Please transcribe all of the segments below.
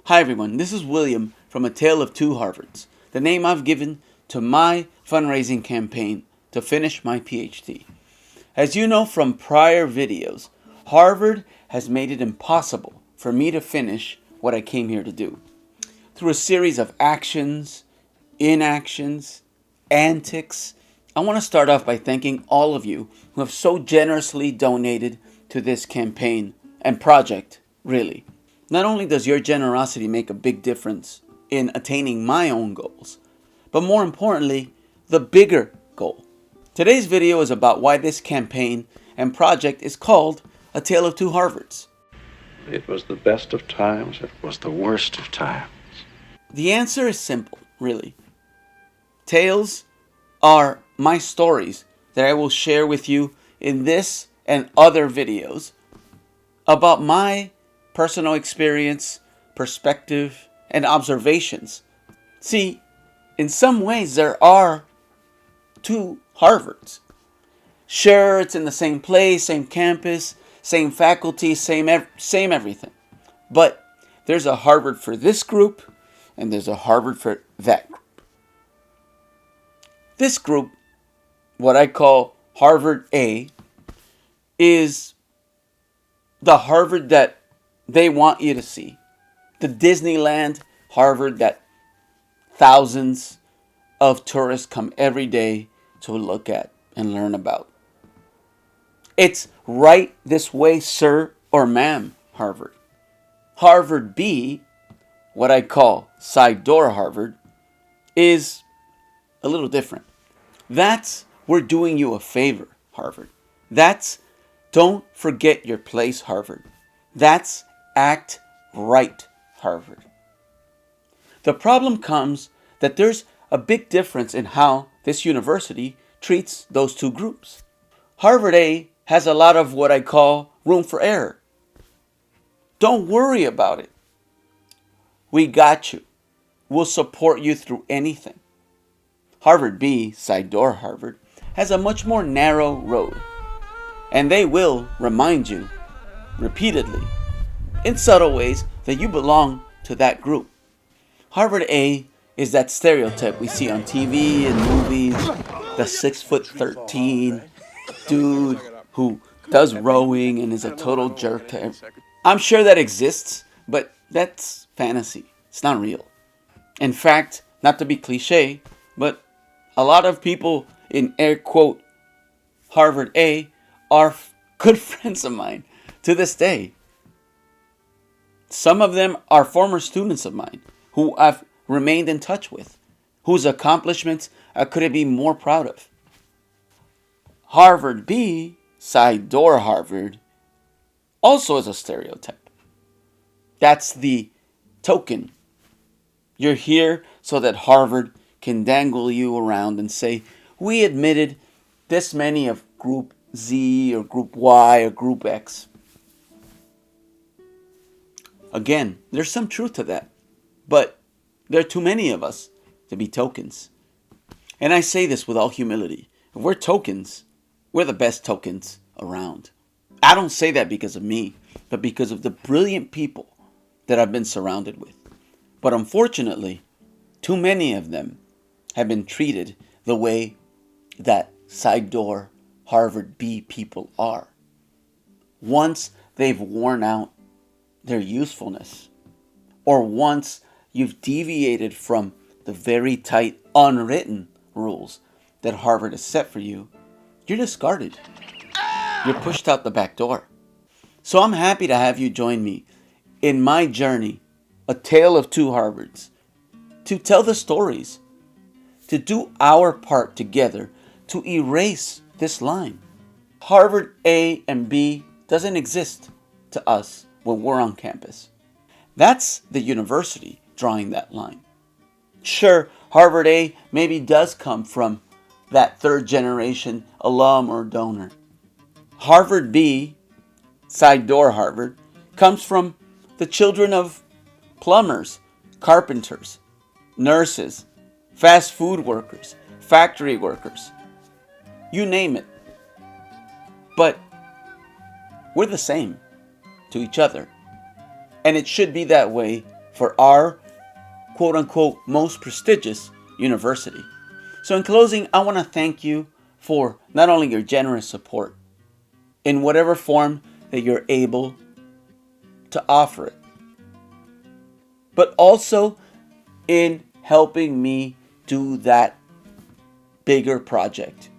Hi everyone, this is William from A Tale of Two Harvards, the name I've given to my fundraising campaign to finish my PhD. As you know from prior videos, Harvard has made it impossible for me to finish what I came here to do. Through a series of actions, inactions, antics, I want to start off by thanking all of you who have so generously donated to this campaign and project, really. Not only does your generosity make a big difference in attaining my own goals, but more importantly, the bigger goal. Today's video is about why this campaign and project is called A Tale of Two Harvards. It was the best of times, it was the worst of times. The answer is simple, really. Tales are my stories that I will share with you in this and other videos about my personal experience, perspective, and observations. See, in some ways there are two Harvards. Sure, it's in the same place, same campus, same faculty, same everything. But there's a Harvard for this group, and there's a Harvard for that group. This group, what I call Harvard A, is the Harvard that they want you to see. The Disneyland Harvard that thousands of tourists come every day to look at and learn about. It's right this way, sir or ma'am, Harvard. Harvard B, what I call side door Harvard, is a little different. That's we're doing you a favor, Harvard. That's don't forget your place, Harvard. That's act right, Harvard. The problem comes that there's a big difference in how this university treats those two groups. Harvard A has a lot of what I call room for error. Don't worry about it. We got you. We'll support you through anything. Harvard B, side door Harvard, has a much more narrow road. And they will remind you repeatedly, in subtle ways, that you belong to that group. Harvard A is that stereotype we see on TV and movies, the 6'13" dude who does rowing and is a total jerk to everyone. I'm sure that exists, but that's fantasy. It's not real. In fact, not to be cliche, but a lot of people in air quote Harvard A are good friends of mine to this day. Some of them are former students of mine who I've remained in touch with, whose accomplishments I couldn't be more proud of. Harvard B, side door Harvard, also is a stereotype. That's the token. You're here so that Harvard can dangle you around and say, we admitted this many of group Z or group Y or group X. Again, there's some truth to that, but there are too many of us to be tokens. And I say this with all humility. If we're tokens, we're the best tokens around. I don't say that because of me, but because of the brilliant people that I've been surrounded with. But unfortunately, too many of them have been treated the way that side door Harvard B people are. Once they've worn out their usefulness, or once you've deviated from the very tight unwritten rules that Harvard has set for you, you're discarded. You're pushed out the back door. So I'm happy to have you join me in my journey, A Tale of Two Harvards, to tell the stories, to do our part together to erase this line. Harvard A and B doesn't exist to us when we're on campus. That's the university drawing that line. Sure, Harvard A maybe does come from that third generation alum or donor. Harvard B, side door Harvard, comes from the children of plumbers, carpenters, nurses, fast food workers, factory workers, you name it. But we're the same to each other. And it should be that way for our quote unquote most prestigious university. So, in closing, I want to thank you for not only your generous support in whatever form that you're able to offer it, but also in helping me do that bigger project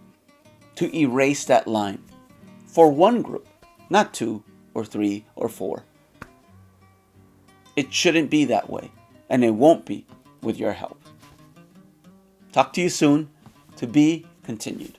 to erase that line for one group, not two or three or four. It shouldn't be that way, and it won't be with your help. Talk to you soon. To be continued.